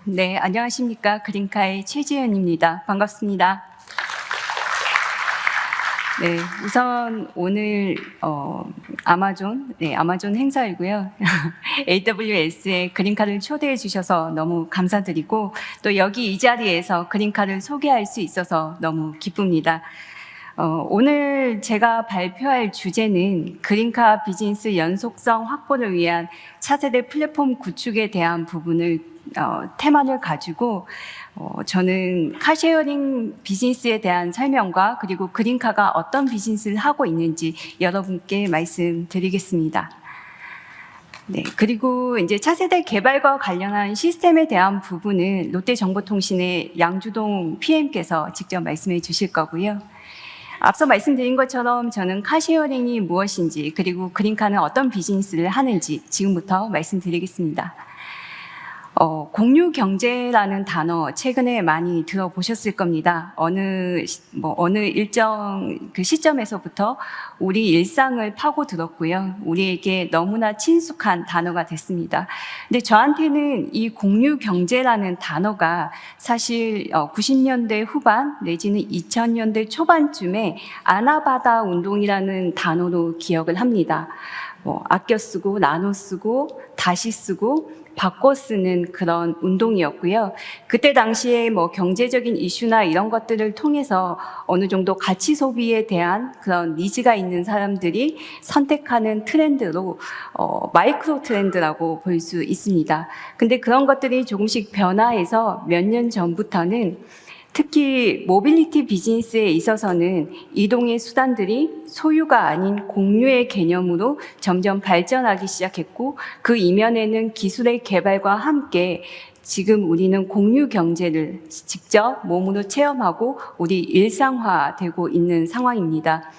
네, 안녕하십니까. 그린카의 최지연입니다. 반갑습니다. 네, 우선 오늘 아마존 행사이고요. AWS에 그린카를 초대해 주셔서 너무 감사드리고 또 여기 이 자리에서 그린카를 소개할 수 있어서 너무 기쁩니다. 오늘 제가 발표할 주제는 그린카 비즈니스 연속성 확보를 위한 차세대 플랫폼 구축에 대한 부분을 테마를 가지고 저는 카쉐어링 비즈니스에 대한 설명과 그리고 그린카가 어떤 비즈니스를 하고 있는지 여러분께 말씀드리겠습니다. 네, 그리고 이제 차세대 개발과 관련한 시스템에 대한 부분은 롯데정보통신의 양주동 PM께서 직접 말씀해 주실 거고요. 앞서 말씀드린 것처럼 저는 카쉐어링이 무엇인지 그리고 그린카는 어떤 비즈니스를 하는지 지금부터 말씀드리겠습니다. 공유 경제라는 단어 최근에 많이 들어보셨을 겁니다. 어느 일정 그 시점에서부터 우리 일상을 파고들었고요. 우리에게 너무나 친숙한 단어가 됐습니다. 근데 저한테는 이 공유 경제라는 단어가 사실 90년대 후반 내지는 2000년대 초반쯤에 아나바다 운동이라는 단어로 기억을 합니다. 아껴 쓰고 나눠 쓰고 다시 쓰고 바꿔 쓰는 그런 운동이었고요. 그때 당시에 경제적인 이슈나 이런 것들을 통해서 어느 정도 가치 소비에 대한 그런 니즈가 있는 사람들이 선택하는 트렌드로 마이크로 트렌드라고 볼 수 있습니다. 근데 그런 것들이 조금씩 변화해서 몇 년 전부터는 특히 모빌리티 비즈니스에 있어서는 이동의 수단들이 소유가 아닌 공유의 개념으로 점점 발전하기 시작했고 그 이면에는 기술의 개발과 함께 지금 우리는 공유 경제를 직접 몸으로 체험하고 우리 일상화되고 있는 상황입니다.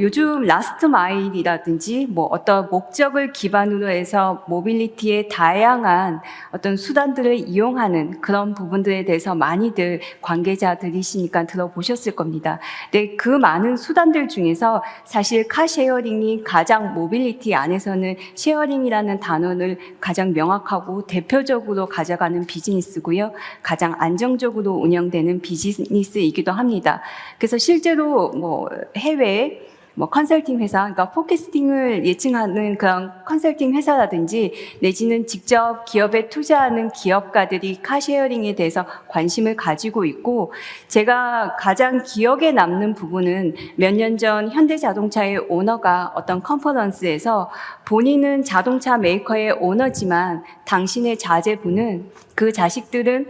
요즘 라스트 마일이라든지 어떤 목적을 기반으로 해서 모빌리티의 다양한 어떤 수단들을 이용하는 그런 부분들에 대해서 많이들 관계자들이시니까 들어보셨을 겁니다. 근데 그 많은 수단들 중에서 사실 카쉐어링이 가장 모빌리티 안에서는 쉐어링이라는 단어를 가장 명확하고 대표적으로 가져가는 비즈니스고요. 가장 안정적으로 운영되는 비즈니스이기도 합니다. 그래서 실제로 해외 컨설팅 회사, 그러니까 포캐스팅을 예칭하는 그런 컨설팅 회사라든지 내지는 직접 기업에 투자하는 기업가들이 카쉐어링에 대해서 관심을 가지고 있고 제가 가장 기억에 남는 부분은 몇 년 전 현대자동차의 오너가 어떤 컨퍼런스에서 본인은 자동차 메이커의 오너지만 당신의 자제분은 그 자식들은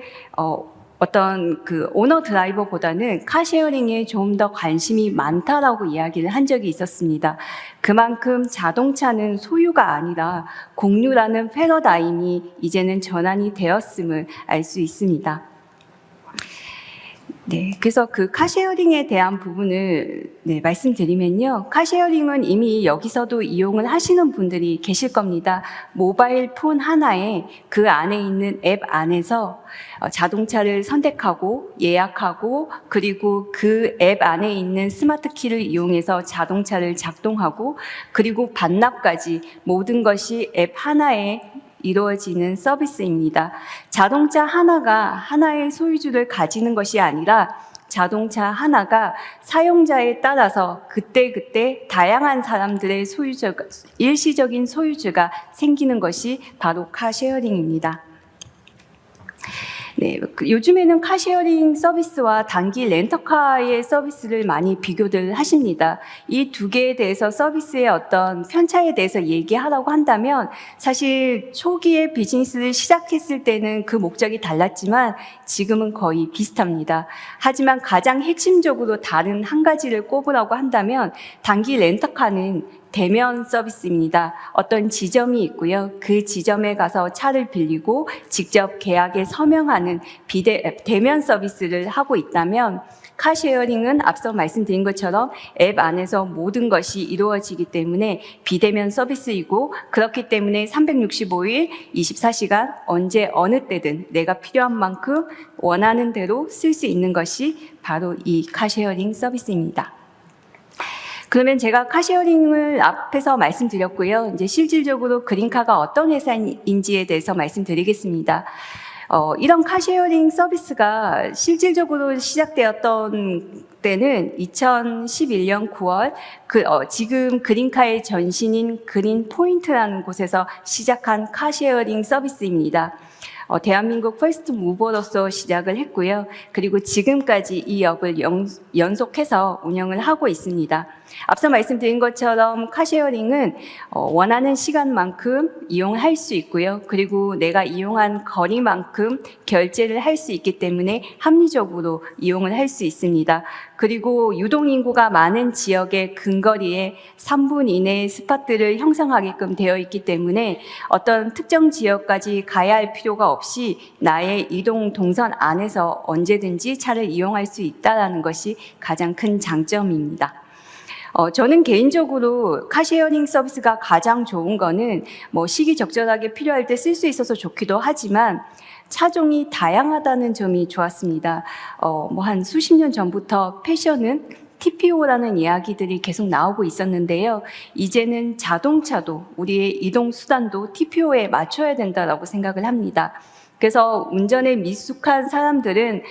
어떤 그 오너 드라이버보다는 카쉐어링에 좀 더 관심이 많다라고 이야기를 한 적이 있었습니다. 그만큼 자동차는 소유가 아니라 공유라는 패러다임이 이제는 전환이 되었음을 알 수 있습니다. 네, 그래서 그 카쉐어링에 대한 부분을 말씀드리면요. 카쉐어링은 이미 여기서도 이용을 하시는 분들이 계실 겁니다. 모바일 폰 하나에 그 안에 있는 앱 안에서 자동차를 선택하고 예약하고 그리고 그 앱 안에 있는 스마트 키를 이용해서 자동차를 작동하고 그리고 반납까지 모든 것이 앱 하나에 이루어지는 서비스입니다. 자동차 하나가 하나의 소유주를 가지는 것이 아니라 자동차 하나가 사용자에 따라서 그때그때 다양한 사람들의 일시적인 소유주가 생기는 것이 바로 카쉐어링입니다. 네, 요즘에는 카쉐어링 서비스와 단기 렌터카의 서비스를 많이 비교들 하십니다. 이 두 개에 대해서 서비스의 어떤 편차에 대해서 얘기하라고 한다면 사실 초기에 비즈니스를 시작했을 때는 그 목적이 달랐지만 지금은 거의 비슷합니다. 하지만 가장 핵심적으로 다른 한 가지를 꼽으라고 한다면 단기 렌터카는 대면 서비스입니다. 어떤 지점이 있고요. 그 지점에 가서 차를 빌리고 직접 계약에 서명하는 대면 서비스를 하고 있다면 카쉐어링은 앞서 말씀드린 것처럼 앱 안에서 모든 것이 이루어지기 때문에 비대면 서비스이고 그렇기 때문에 365일 24시간 언제 어느 때든 내가 필요한 만큼 원하는 대로 쓸 수 있는 것이 바로 이 카쉐어링 서비스입니다. 그러면 제가 카쉐어링을 앞에서 말씀드렸고요. 이제 실질적으로 그린카가 어떤 회사인지에 대해서 말씀드리겠습니다. 이런 카쉐어링 서비스가 실질적으로 시작되었던 때는 2011년 9월 지금 그린카의 전신인 그린포인트라는 곳에서 시작한 카쉐어링 서비스입니다. 대한민국 퍼스트 무버로서 시작을 했고요. 그리고 지금까지 이 업을 연속해서 운영을 하고 있습니다. 앞서 말씀드린 것처럼 카쉐어링은 원하는 시간만큼 이용할 수 있고요. 그리고 내가 이용한 거리만큼 결제를 할 수 있기 때문에 합리적으로 이용을 할 수 있습니다. 그리고 유동인구가 많은 지역의 근거리에 3분 이내의 스팟들을 형성하게끔 되어 있기 때문에 어떤 특정 지역까지 가야 할 필요가 없이 나의 이동 동선 안에서 언제든지 차를 이용할 수 있다는 것이 가장 큰 장점입니다. 저는 개인적으로 카쉐어링 서비스가 가장 좋은 거는 시기적절하게 필요할 때 쓸 수 있어서 좋기도 하지만 차종이 다양하다는 점이 좋았습니다. 한 수십 년 전부터 패션은 TPO라는 이야기들이 계속 나오고 있었는데요. 이제는 자동차도 우리의 이동 수단도 TPO에 맞춰야 된다라고 생각을 합니다. 그래서 운전에 미숙한 사람들은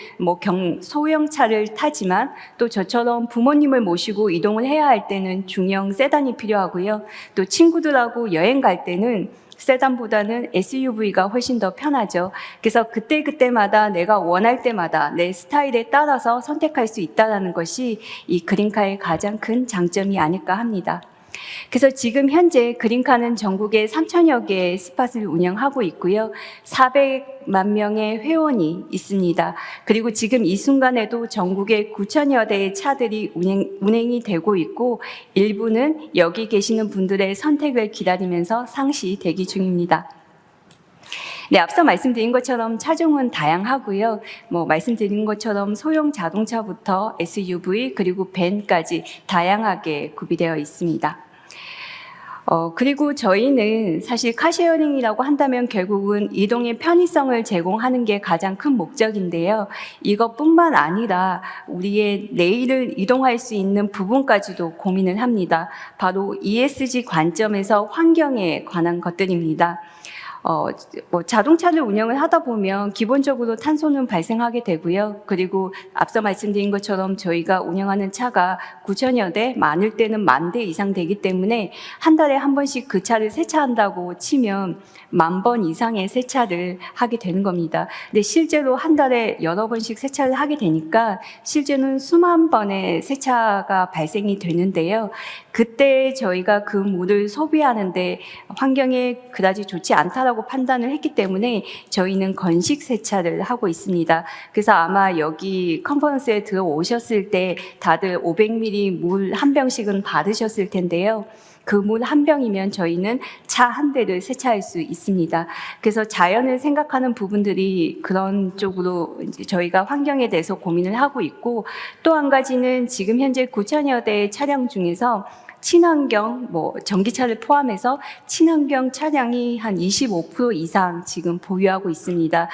소형차를 타지만 또 저처럼 부모님을 모시고 이동을 해야 할 때는 중형 세단이 필요하고요. 또 친구들하고 여행 갈 때는 세단보다는 SUV가 훨씬 더 편하죠. 그래서 그때마다 내가 원할 때마다 내 스타일에 따라서 선택할 수 있다는 것이 이 그린카의 가장 큰 장점이 아닐까 합니다. 그래서 지금 현재 그린카는 전국에 3,000여 개의 스팟을 운영하고 있고요. 400만 명의 회원이 있습니다. 그리고 지금 이 순간에도 전국에 9,000여 대의 차들이 운행이 되고 있고 일부는 여기 계시는 분들의 선택을 기다리면서 상시 대기 중입니다. 네, 앞서 말씀드린 것처럼 차종은 다양하고요. 말씀드린 것처럼 소형 자동차부터 SUV 그리고 밴까지 다양하게 구비되어 있습니다. 그리고 저희는 사실 카쉐어링이라고 한다면 결국은 이동의 편의성을 제공하는 게 가장 큰 목적인데요. 이것뿐만 아니라 우리의 내일을 이동할 수 있는 부분까지도 고민을 합니다. 바로 ESG 관점에서 환경에 관한 것들입니다. 자동차를 운영을 하다 보면 기본적으로 탄소는 발생하게 되고요. 그리고 앞서 말씀드린 것처럼 저희가 운영하는 차가 9,000여 대, 많을 때는 10,000대 이상 되기 때문에 한 달에 한 번씩 그 차를 세차한다고 치면 10,000번 이상의 세차를 하게 되는 겁니다. 근데 실제로 한 달에 여러 번씩 세차를 하게 되니까 실제는 수만 번의 세차가 발생이 되는데요. 그때 저희가 그 물을 소비하는데 환경에 그다지 좋지 않다라고 판단을 했기 때문에 저희는 건식 세차를 하고 있습니다. 그래서 아마 여기 컨퍼런스에 들어오셨을 때 다들 500ml 물 한 병씩은 받으셨을 텐데요. 그 물 한 병이면 저희는 차 한 대를 세차할 수 있습니다. 그래서 자연을 생각하는 부분들이 그런 쪽으로 이제 저희가 환경에 대해서 고민을 하고 있고 또 한 가지는 지금 현재 9,000여 대의 차량 중에서 친환경, 전기차를 포함해서 친환경 차량이 한 25% 이상 지금 보유하고 있습니다.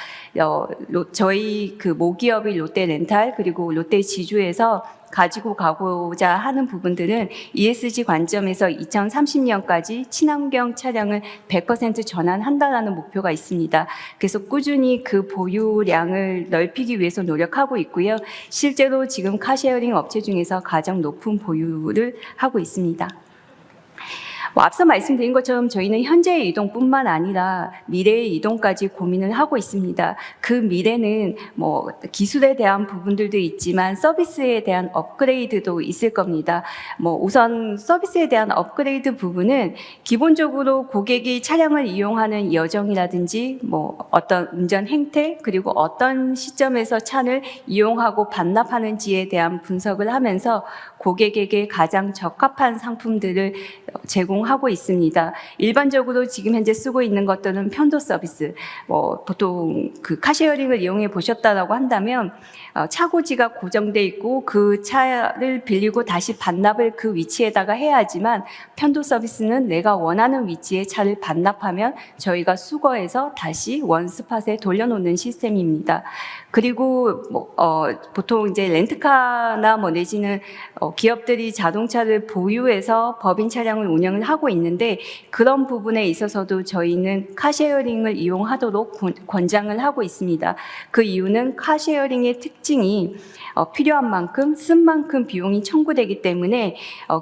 저희 그 모기업이 롯데렌탈 그리고 롯데지주에서 가지고 가고자 하는 부분들은 ESG 관점에서 2030년까지 친환경 차량을 100% 전환한다라는 목표가 있습니다. 그래서 꾸준히 그 보유량을 넓히기 위해서 노력하고 있고요. 실제로 지금 카쉐어링 업체 중에서 가장 높은 보유를 하고 있습니다. 앞서 말씀드린 것처럼 저희는 현재의 이동뿐만 아니라 미래의 이동까지 고민을 하고 있습니다. 그 미래는 기술에 대한 부분들도 있지만 서비스에 대한 업그레이드도 있을 겁니다. 우선 서비스에 대한 업그레이드 부분은 기본적으로 고객이 차량을 이용하는 여정이라든지 어떤 운전 행태 그리고 어떤 시점에서 차를 이용하고 반납하는지에 대한 분석을 하면서 고객에게 가장 적합한 상품들을 제공하고 있습니다. 일반적으로 지금 현재 쓰고 있는 것들은 편도 서비스, 보통 그 카쉐어링을 이용해 보셨다라고 한다면 차고지가 고정돼 있고 그 차를 빌리고 다시 반납을 그 위치에다가 해야 하지만 편도 서비스는 내가 원하는 위치에 차를 반납하면 저희가 수거해서 다시 원스팟에 돌려놓는 시스템입니다. 그리고 보통 이제 렌트카나 내지는 기업들이 자동차를 보유해서 법인 차량을 운영을 하고 하고 있는데 그런 부분에 있어서도 저희는 카쉐어링을 이용하도록 권장을 하고 있습니다. 그 이유는 카쉐어링의 특징이 필요한 만큼 쓴 만큼 비용이 청구되기 때문에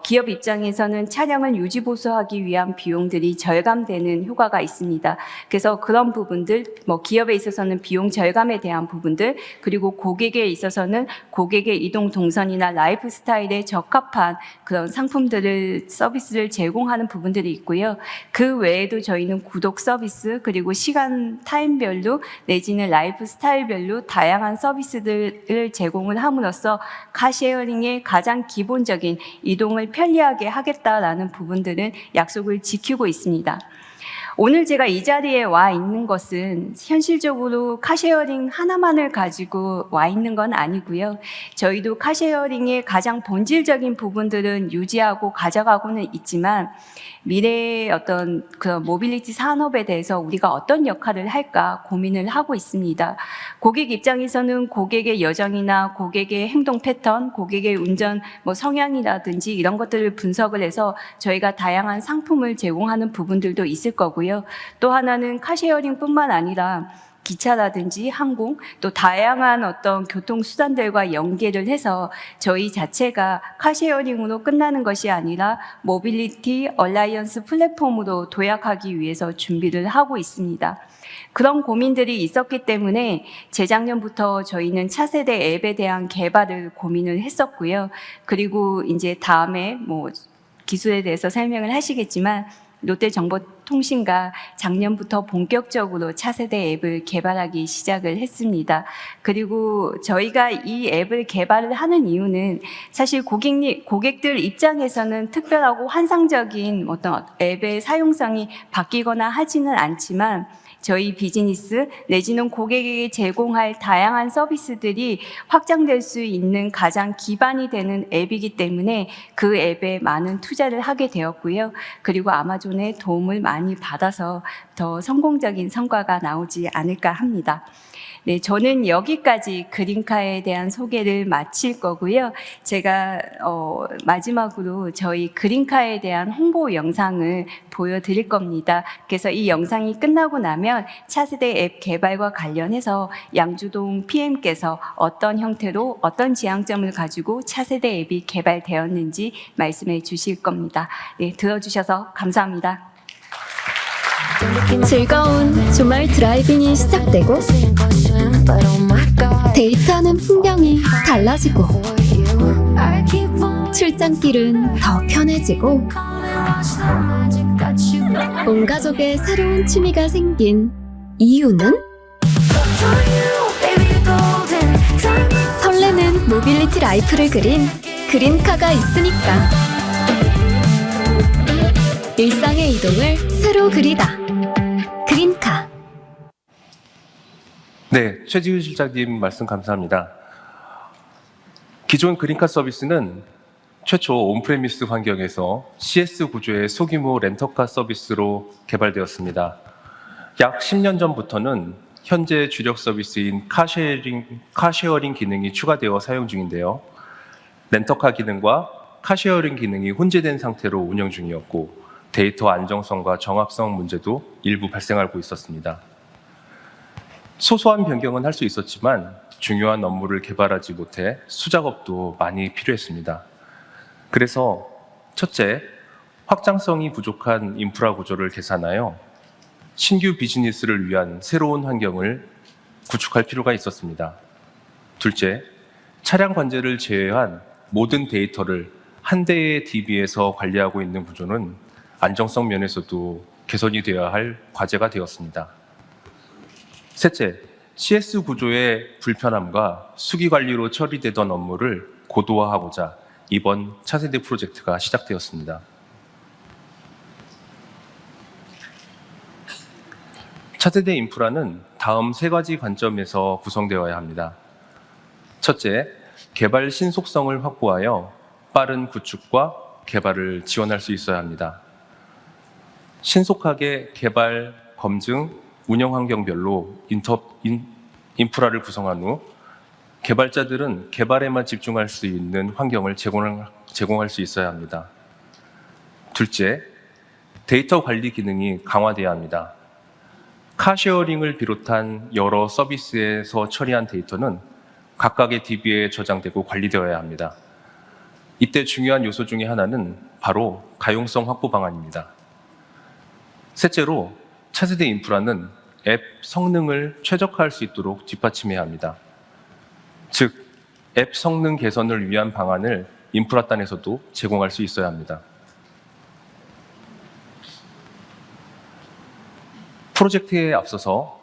기업 입장에서는 차량을 유지보수하기 위한 비용들이 절감되는 효과가 있습니다. 그래서 그런 부분들, 기업에 있어서는 비용 절감에 대한 부분들, 그리고 고객에 있어서는 고객의 이동 동선이나 라이프 스타일에 적합한 그런 상품들을, 서비스를 제공하는 부분들이 있고요. 그 외에도 저희는 구독 서비스, 그리고 시간 타임별로 내지는 라이프 스타일별로 다양한 서비스들을 제공을 함으로써 카쉐어링의 가장 기본적인 이동을 편리하게 하겠다라는 부분들은 약속을 지키고 있습니다. 오늘 제가 이 자리에 와 있는 것은 현실적으로 카쉐어링 하나만을 가지고 와 있는 건 아니고요. 저희도 카쉐어링의 가장 본질적인 부분들은 유지하고 가져가고는 있지만 미래의 어떤 그런 모빌리티 산업에 대해서 우리가 어떤 역할을 할까 고민을 하고 있습니다. 고객 입장에서는 고객의 여정이나 고객의 행동 패턴, 고객의 운전 성향이라든지 이런 것들을 분석을 해서 저희가 다양한 상품을 제공하는 부분들도 있을 거고요. 또 하나는 카쉐어링뿐만 아니라 기차라든지 항공, 또 다양한 어떤 교통수단들과 연계를 해서 저희 자체가 카쉐어링으로 끝나는 것이 아니라 모빌리티 얼라이언스 플랫폼으로 도약하기 위해서 준비를 하고 있습니다. 그런 고민들이 있었기 때문에 재작년부터 저희는 차세대 앱에 대한 개발을 고민을 했었고요. 그리고 이제 다음에 기술에 대해서 설명을 하시겠지만 롯데정보통신과 작년부터 본격적으로 차세대 앱을 개발하기 시작을 했습니다. 그리고 저희가 이 앱을 개발을 하는 이유는 사실 고객들 입장에서는 특별하고 환상적인 어떤 앱의 사용성이 바뀌거나 하지는 않지만 저희 비즈니스 내지는 고객에게 제공할 다양한 서비스들이 확장될 수 있는 가장 기반이 되는 앱이기 때문에 그 앱에 많은 투자를 하게 되었고요. 그리고 아마존의 도움을 많이 받아서 더 성공적인 성과가 나오지 않을까 합니다. 네, 저는 여기까지 그린카에 대한 소개를 마칠 거고요. 제가 마지막으로 저희 그린카에 대한 홍보 영상을 보여드릴 겁니다. 그래서 이 영상이 끝나고 나면 차세대 앱 개발과 관련해서 양주동 PM께서 어떤 형태로 어떤 지향점을 가지고 차세대 앱이 개발되었는지 말씀해 주실 겁니다. 네, 들어주셔서 감사합니다. 즐거운 주말 드라이빙이 시작되고 데이트하는 풍경이 달라지고 출장길은 더 편해지고 온 가족의 새로운 취미가 생긴 이유는 설레는 모빌리티 라이프를 그린 그린카가 있으니까. 일상의 이동을 새로 그리다. 그린카. 네, 최지훈 실장님 말씀 감사합니다. 기존 그린카 서비스는 최초 온프레미스 환경에서 CS 구조의 소규모 렌터카 서비스로 개발되었습니다. 약 10년 전부터는 현재 주력 서비스인 카쉐어링 기능이 추가되어 사용 중인데요. 렌터카 기능과 카쉐어링 기능이 혼재된 상태로 운영 중이었고 데이터 안정성과 정확성 문제도 일부 발생하고 있었습니다. 소소한 변경은 할 수 있었지만 중요한 업무를 개발하지 못해 수작업도 많이 필요했습니다. 그래서 첫째, 확장성이 부족한 인프라 구조를 개선하여 신규 비즈니스를 위한 새로운 환경을 구축할 필요가 있었습니다. 둘째, 차량 관제를 제외한 모든 데이터를 한 대의 DB에서 관리하고 있는 구조는 안정성 면에서도 개선이 되어야 할 과제가 되었습니다. 셋째, CS 구조의 불편함과 수기 관리로 처리되던 업무를 고도화하고자 이번 차세대 프로젝트가 시작되었습니다. 차세대 인프라는 다음 세 가지 관점에서 구성되어야 합니다. 첫째, 개발 신속성을 확보하여 빠른 구축과 개발을 지원할 수 있어야 합니다. 신속하게 개발, 검증, 운영 환경별로 인프라를 구성한 후 개발자들은 개발에만 집중할 수 있는 환경을 제공할 수 있어야 합니다. 둘째, 데이터 관리 기능이 강화되어야 합니다. 카쉐어링을 비롯한 여러 서비스에서 처리한 데이터는 각각의 DB에 저장되고 관리되어야 합니다. 이때 중요한 요소 중에 하나는 바로 가용성 확보 방안입니다. 셋째로 차세대 인프라는 앱 성능을 최적화할 수 있도록 뒷받침해야 합니다. 즉, 앱 성능 개선을 위한 방안을 인프라단에서도 제공할 수 있어야 합니다. 프로젝트에 앞서서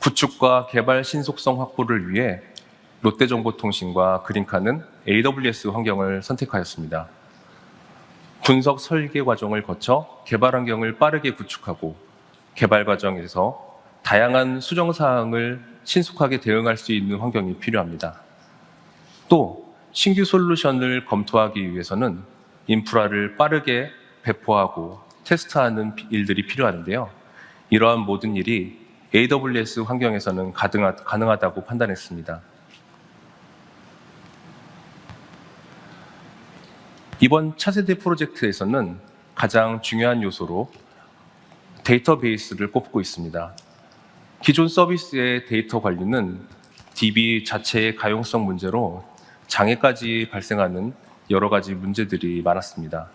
구축과 개발 신속성 확보를 위해 롯데정보통신과 그린카는 AWS 환경을 선택하였습니다. 분석 설계 과정을 거쳐 개발 환경을 빠르게 구축하고 개발 과정에서 다양한 수정 사항을 신속하게 대응할 수 있는 환경이 필요합니다. 또 신규 솔루션을 검토하기 위해서는 인프라를 빠르게 배포하고 테스트하는 일들이 필요한데요. 이러한 모든 일이 AWS 환경에서는 가능하다고 판단했습니다. 이번 차세대 프로젝트에서는 가장 중요한 요소로 데이터베이스를 꼽고 있습니다. 기존 서비스의 데이터 관리는 DB 자체의 가용성 문제로 장애까지 발생하는 여러 가지 문제들이 많았습니다.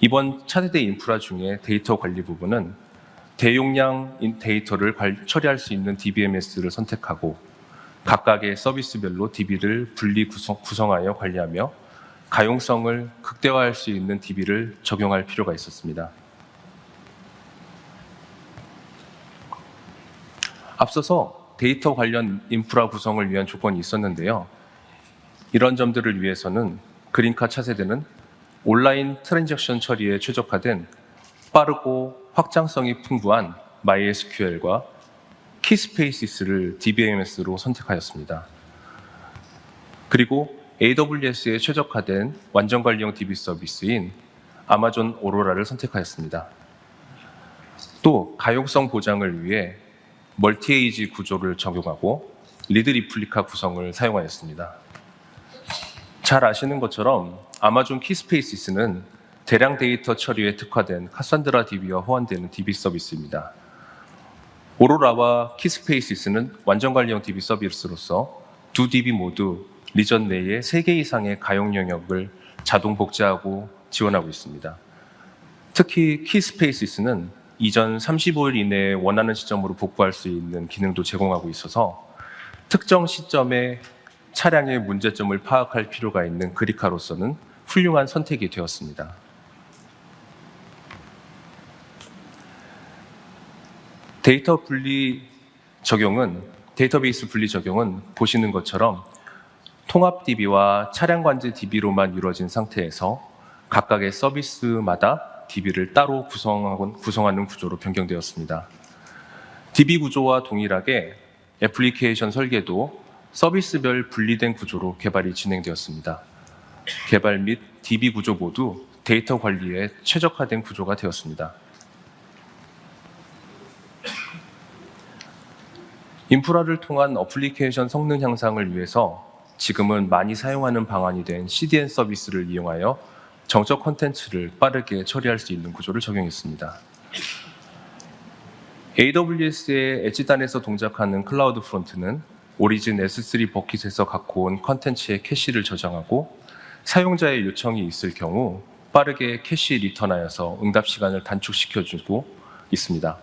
이번 차세대 인프라 중에 데이터 관리 부분은 대용량 데이터를 처리할 수 있는 DBMS를 선택하고 각각의 서비스별로 DB를 분리 구성하여 관리하며 가용성을 극대화할 수 있는 DB를 적용할 필요가 있었습니다. 앞서서 데이터 관련 인프라 구성을 위한 조건이 있었는데요. 이런 점들을 위해서는 그린카 차세대는 온라인 트랜잭션 처리에 최적화된 빠르고 확장성이 풍부한 MySQL과 키스페이시스를 DBMS로 선택하였습니다. 그리고 AWS에 최적화된 완전 관리형 DB 서비스인 아마존 오로라를 선택하였습니다. 또 가용성 보장을 위해 멀티에이지 구조를 적용하고 리드 리플리카 구성을 사용하였습니다. 잘 아시는 것처럼 아마존 키스페이시스는 대량 데이터 처리에 특화된 카산드라 DB와 호환되는 DB 서비스입니다. 오로라와 키스페이시스는 완전 관리형 DB 서비스로서 두 DB 모두 리전 내에 3개 이상의 가용 영역을 자동 복제하고 지원하고 있습니다. 특히 키스페이시스는 이전 35일 이내에 원하는 시점으로 복구할 수 있는 기능도 제공하고 있어서 특정 시점에 차량의 문제점을 파악할 필요가 있는 그리카로서는 훌륭한 선택이 되었습니다. 데이터베이스 분리 적용은 보시는 것처럼 통합 DB와 차량 관제 DB로만 이루어진 상태에서 각각의 서비스마다 DB를 따로 구성하는 구조로 변경되었습니다. DB 구조와 동일하게 애플리케이션 설계도 서비스별 분리된 구조로 개발이 진행되었습니다. 개발 및 DB 구조 모두 데이터 관리에 최적화된 구조가 되었습니다. 인프라를 통한 어플리케이션 성능 향상을 위해서 지금은 많이 사용하는 방안이 된 CDN 서비스를 이용하여 정적 콘텐츠를 빠르게 처리할 수 있는 구조를 적용했습니다. AWS의 엣지단에서 동작하는 클라우드 프론트는 오리진 S3 버킷에서 갖고 온 콘텐츠의 캐시를 저장하고 사용자의 요청이 있을 경우 빠르게 캐시 리턴하여서 응답 시간을 단축시켜주고 있습니다.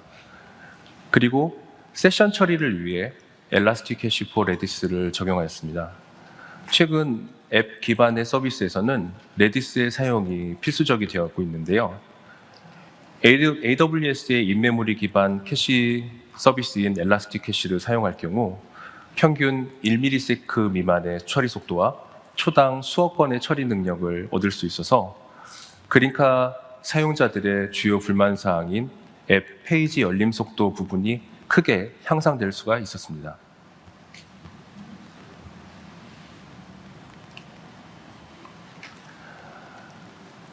그리고 세션 처리를 위해 엘라스틱 캐시 포 레디스를 적용하였습니다. 최근 앱 기반의 서비스에서는 레디스의 사용이 필수적이 되었고 있는데요. AWS의 인메모리 기반 캐시 서비스인 엘라스틱 캐시를 사용할 경우 평균 1ms 미만의 처리 속도와 초당 수억 건의 처리 능력을 얻을 수 있어서 그린카 사용자들의 주요 불만 사항인 앱 페이지 열림 속도 부분이 크게 향상될 수가 있었습니다.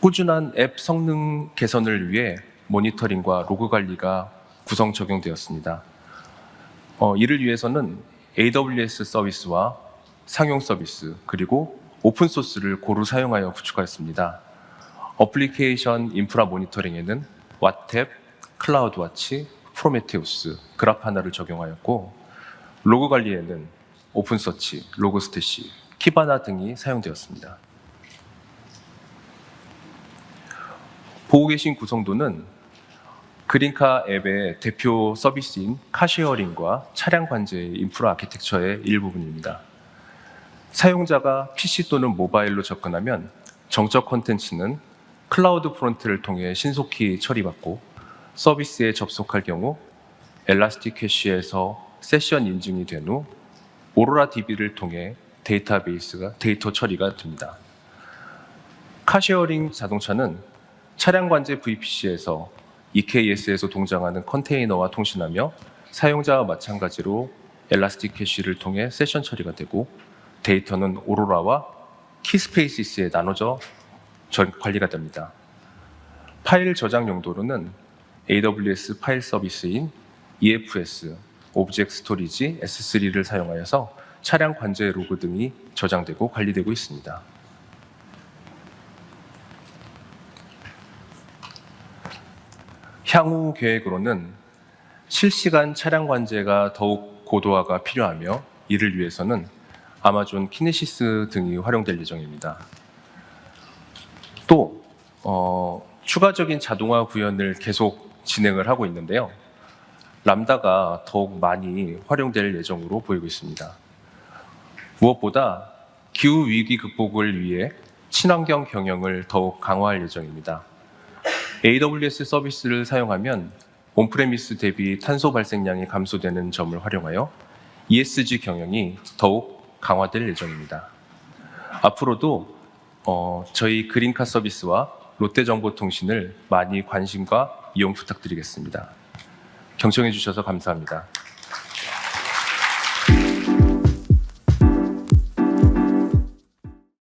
꾸준한 앱 성능 개선을 위해 모니터링과 로그 관리가 구성 적용되었습니다. 이를 위해서는 AWS 서비스와 상용 서비스 그리고 오픈소스를 고루 사용하여 구축하였습니다. 어플리케이션 인프라 모니터링에는 와탭, 클라우드와치, 프로메테우스, 그라파나를 적용하였고 로그 관리에는 오픈서치, 로그스태시, 키바나 등이 사용되었습니다. 보고 계신 구성도는 그린카 앱의 대표 서비스인 카쉐어링과 차량 관제의 인프라 아키텍처의 일부분입니다. 사용자가 PC 또는 모바일로 접근하면 정적 콘텐츠는 클라우드 프론트를 통해 신속히 처리받고 서비스에 접속할 경우 엘라스틱 캐시에서 세션 인증이 된 후 오로라 DB를 통해 데이터 처리가 됩니다. 카쉐어링 자동차는 차량 관제 VPC에서 EKS에서 동작하는 컨테이너와 통신하며 사용자와 마찬가지로 엘라스틱 캐시를 통해 세션 처리가 되고 데이터는 오로라와 키스페이시스에 나눠져 관리가 됩니다. 파일 저장 용도로는 AWS 파일 서비스인 EFS, 오브젝트 스토리지 S3를 사용하여서 차량 관제 로그 등이 저장되고 관리되고 있습니다. 향후 계획으로는 실시간 차량 관제가 더욱 고도화가 필요하며 이를 위해서는 아마존 키네시스 등이 활용될 예정입니다. 또 추가적인 자동화 구현을 계속 진행을 하고 있는데요. 람다가 더욱 많이 활용될 예정으로 보이고 있습니다. 무엇보다 기후 위기 극복을 위해 친환경 경영을 더욱 강화할 예정입니다. AWS 서비스를 사용하면 온프레미스 대비 탄소 발생량이 감소되는 점을 활용하여 ESG 경영이 더욱 강화될 예정입니다. 앞으로도 저희 그린카 서비스와 롯데정보통신을 많이 관심과 이용 부탁드리겠습니다. 경청해 주셔서 감사합니다.